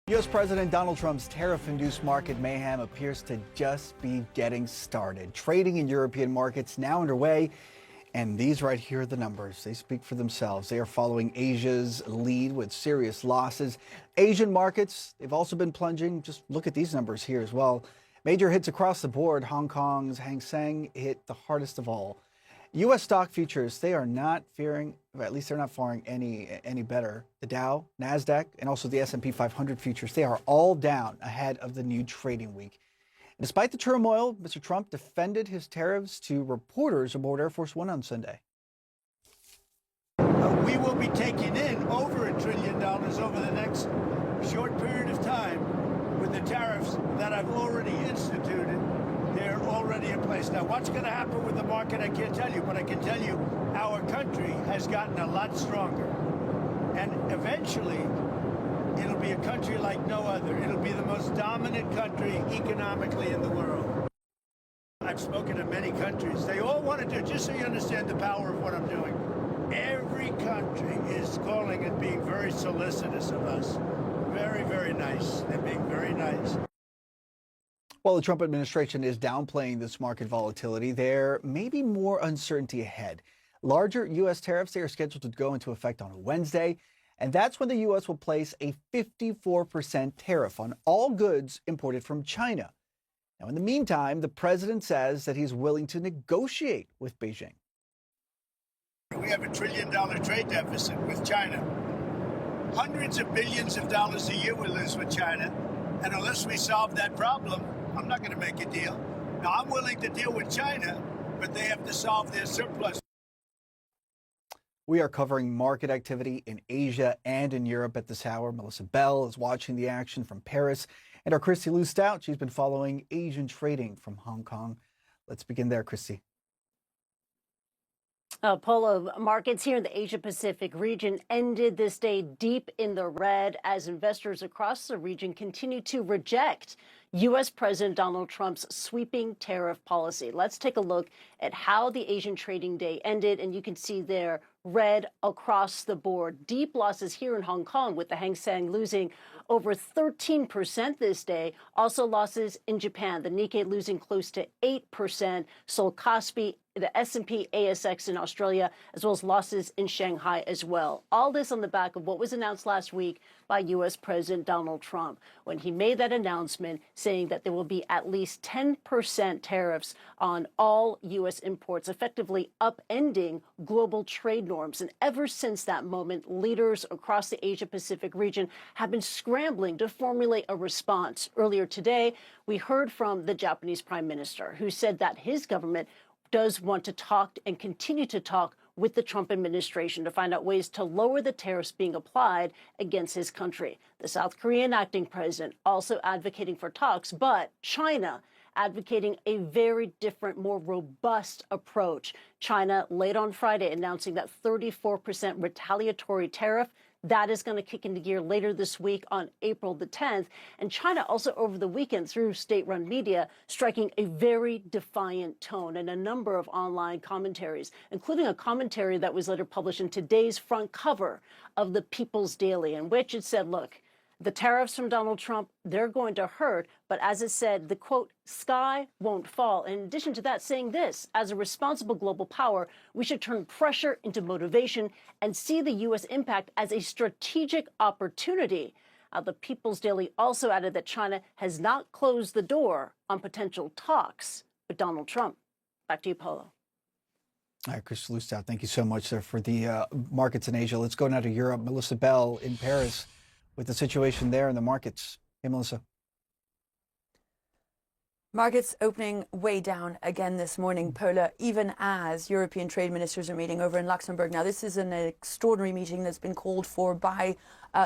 U.S. President Donald Trump's tariff-induced market mayhem appears to just be getting started. Trading in European markets now underway, and these right here are the numbers. They speak for themselves. They are following Asia's lead with serious losses. Asian markets, they've also been plunging. Just look at these numbers here as well. Major hits across the board. Hong Kong's Hang Seng hit the hardest of all. U.S. stock futures, they are not faring, or at least they're not faring any better. The Dow, NASDAQ, and also the S&P 500 futures, they are all down ahead of the new trading week. And despite the turmoil, Mr. Trump defended his tariffs to reporters aboard Air Force One on Sunday. We will be taking in over $1 trillion over the next short period of time with the tariffs that I've already instituted. They're already in place. Now, what's going to happen with the market, I can't tell you, but I can tell you our country has gotten a lot stronger. And eventually, it'll be a country like no other. It'll be the most dominant country economically in the world. I've spoken to many countries. They all want to do, just so you understand the power of what I'm doing, every country is calling and being very solicitous of us. Very, very nice. They're being very nice. While the Trump administration is downplaying this market volatility, there may be more uncertainty ahead. Larger U.S. tariffs, they are scheduled to go into effect on Wednesday, and that's when the U.S. will place a 54% tariff on all goods imported from China. Now, in the meantime, the president says that he's willing to negotiate with Beijing. We have $1 trillion trade deficit with China. Hundreds of billions of dollars a year we lose with China, and unless we solve that problem, I'm not going to make a deal. Now, I'm willing to deal with China, but they have to solve their surplus. We are covering market activity in Asia and in Europe at this hour. Melissa Bell is watching the action from Paris. And our Christy Lou Stout, she's been following Asian trading from Hong Kong. Let's begin there, Christy. Polo, markets here in the Asia-Pacific region ended this day deep in the red as investors across the region continue to reject U.S. President Donald Trump's sweeping tariff policy. Let's take a look at how the Asian trading day ended, and you can see there red across the board. Deep losses here in Hong Kong, with the Hang Seng losing over 13% this day. Also losses in Japan, the Nikkei losing close to 8%. Seoul Kospi, the S&P ASX in Australia, as well as losses in Shanghai as well. All this on the back of what was announced last week by U.S. President Donald Trump, when he made that announcement saying that there will be at least 10% tariffs on all U.S. imports, effectively upending global trade norms. And ever since that moment, leaders across the Asia-Pacific region have been scrambling to formulate a response. Earlier today, we heard from the Japanese Prime Minister, who said that his government does want to talk and continue to talk with the Trump administration to find out ways to lower the tariffs being applied against his country. The South Korean acting president also advocating for talks, but China advocating a very different, more robust approach. China late on Friday announcing that 34% retaliatory tariff that is going to kick into gear later this week on April the 10th. And China also over the weekend through state-run media striking a very defiant tone and a number of online commentaries, including a commentary that was later published in today's front cover of the People's Daily, in which it said, look, the tariffs from Donald Trump, they're going to hurt. But as it said, the quote, sky won't fall. In addition to that, saying this, as a responsible global power, we should turn pressure into motivation and see the U.S. impact as a strategic opportunity. The People's Daily also added that China has not closed the door on potential talks with Donald Trump. Back to you, Polo. All right, Chris Lustow, thank you so much there for the markets in Asia. Let's go now to Europe. Melissa Bell in Paris with the situation there in the markets. Hey, Melissa. Markets opening way down again this morning, Paula, even as European trade ministers are meeting over in Luxembourg. Now, this is an extraordinary meeting that's been called for by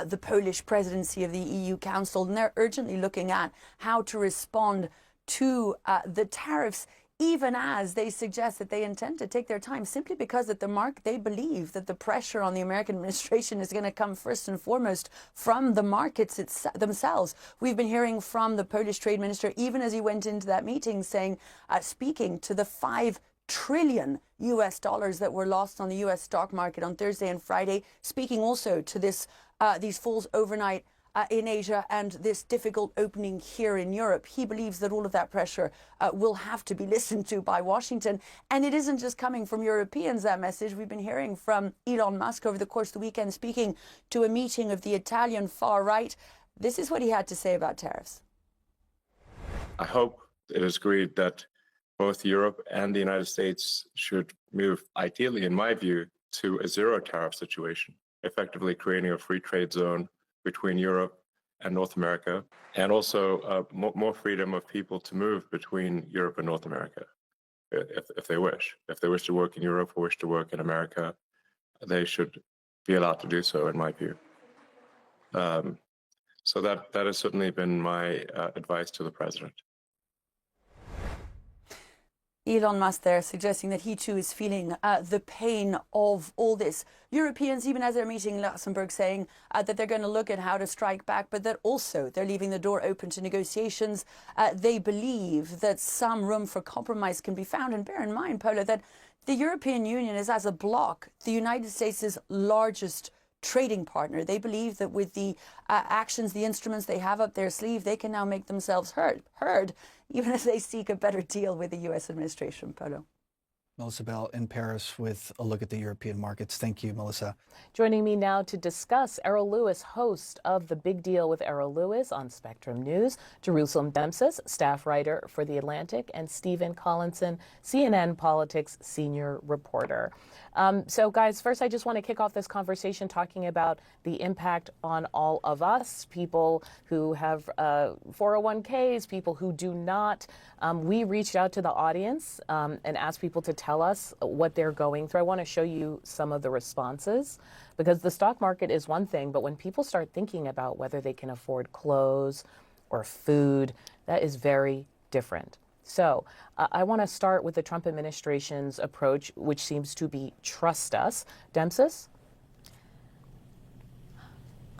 the Polish presidency of the EU Council, and they're urgently looking at how to respond to the tariffs, even as they suggest that they intend to take their time, simply because at the mark they believe that the pressure on the American administration is going to come first and foremost from the markets themselves. We've been hearing from the Polish trade minister, even as he went into that meeting, saying, speaking to the $5 trillion US dollars that were lost on the US stock market on Thursday and Friday, speaking also to this these falls overnight in Asia and this difficult opening here in Europe. He believes that all of that pressure will have to be listened to by Washington. And it isn't just coming from Europeans, that message. We've been hearing from Elon Musk over the course of the weekend, speaking to a meeting of the Italian far right. This is what he had to say about tariffs. I hope it is agreed that both Europe and the United States should move, ideally, in my view, to a zero tariff situation, effectively creating a free trade zone between Europe and North America, and also more freedom of people to move between Europe and North America, if they wish. If they wish to work in Europe or wish to work in America, they should be allowed to do so, in my view. So that has certainly been my advice to the president. Elon Musk there suggesting that he too is feeling the pain of all this. Europeans, even as they're meeting in Luxembourg, saying that they're going to look at how to strike back, but that also they're leaving the door open to negotiations. They believe that some room for compromise can be found. And bear in mind, Paula, that the European Union is, as a bloc, the United States' largest trading partner. They believe that with the actions, the instruments they have up their sleeve, they can now make themselves heard, even as they seek a better deal with the U.S. administration. Polo. Melissa Bell in Paris with a look at the European markets. Thank you, Melissa. Joining me now to discuss, Errol Lewis, host of The Big Deal with Errol Lewis on Spectrum News, Jerusalem Dempsis, staff writer for The Atlantic, and Stephen Collinson, CNN Politics senior reporter. So, guys, first I just want to kick off this conversation talking about the impact on all of us, people who have 401ks, people who do not. We reached out to the audience and asked people to tell us what they're going through. I want to show you some of the responses, because the stock market is one thing, but when people start thinking about whether they can afford clothes or food, that is very different. So I want to start with the Trump administration's approach, which seems to be trust us. Dempsis?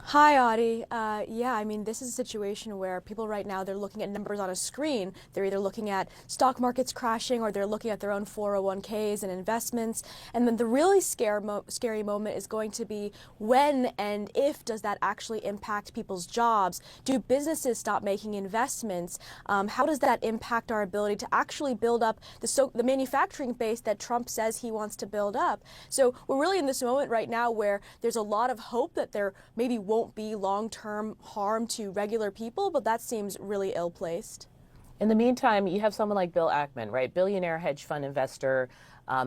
Hi, Audie. Yeah, I mean, this is a situation where people right now, they're looking at numbers on a screen. They're either looking at stock markets crashing or they're looking at their own 401ks and investments. And then the really scary moment is going to be when and if does that actually impact people's jobs? Do businesses stop making investments? How does that impact our ability to actually build up the manufacturing base that Trump says he wants to build up? So we're really in this moment right now where there's a lot of hope that there maybe won't be long-term harm to regular people, but that seems really ill-placed. In the meantime, you have someone like Bill Ackman, right? Billionaire hedge fund investor.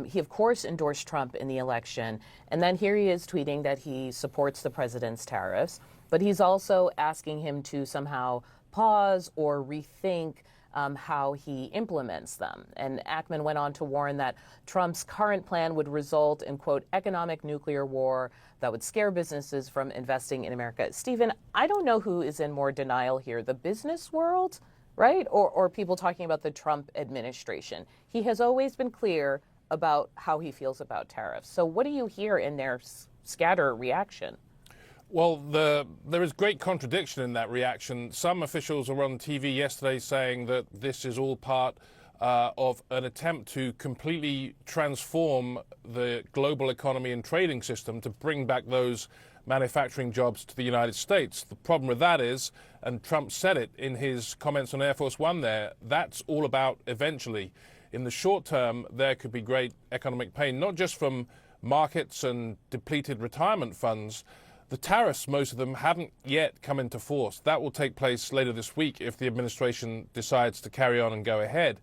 He, of course, endorsed Trump in the election. And then here he is tweeting that he supports the president's tariffs, but he's also asking him to somehow pause or rethink how he implements them. And Ackman went on to warn that Trump's current plan would result in, quote, economic nuclear war that would scare businesses from investing in America. Stephen, I don't know who is in more denial here, the business world, right? Or people talking about the Trump administration. He has always been clear about how he feels about tariffs. So what do you hear in their scatter reaction? Well, there is great contradiction in that reaction. Some officials were on TV yesterday saying that this is all part of an attempt to completely transform the global economy and trading system to bring back those manufacturing jobs to the United States. The problem with that is, and Trump said it in his comments on Air Force One there, that's all about eventually. In the short term, there could be great economic pain, not just from markets and depleted retirement funds. The tariffs, most of them, haven't yet come into force. That will take place later this week if the administration decides to carry on and go ahead.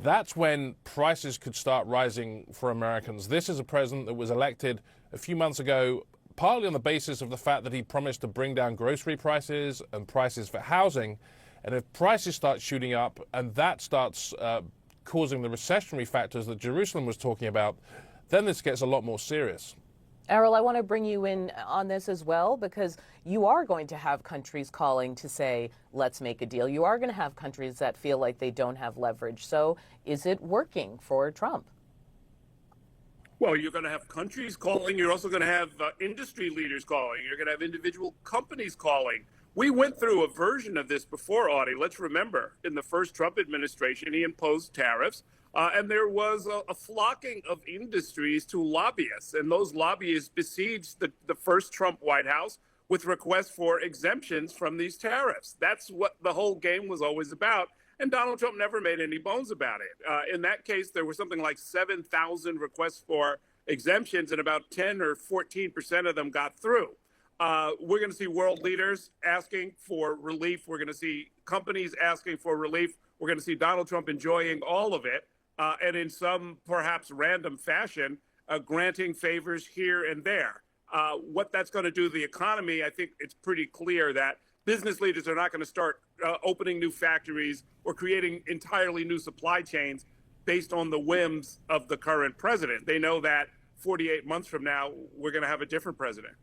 That's when prices could start rising for Americans. This is a president that was elected a few months ago, partly on the basis of the fact that he promised to bring down grocery prices and prices for housing. And if prices start shooting up and that starts causing the recessionary factors that Jerusalem was talking about, then this gets a lot more serious. Errol, I want to bring you in on this as well, because you are going to have countries calling to say, let's make a deal. You are going to have countries that feel like they don't have leverage. So is it working for Trump? Well, you're going to have countries calling. You're also going to have industry leaders calling. You're going to have individual companies calling. We went through a version of this before, Audie. Let's remember, in the first Trump administration, he imposed tariffs. And there was a flocking of industries to lobbyists. And those lobbyists besieged the first Trump White House with requests for exemptions from these tariffs. That's what the whole game was always about. And Donald Trump never made any bones about it. In that case, there was something like 7,000 requests for exemptions, and about 10 or 14% of them got through. We're going to see world leaders asking for relief. We're going to see companies asking for relief. We're going to see Donald Trump enjoying all of it, and in some perhaps random fashion, granting favors here and there. What that's going to do to the economy, I think it's pretty clear that business leaders are not going to start opening new factories or creating entirely new supply chains based on the whims of the current president. They know that 48 months from now, we're going to have a different president.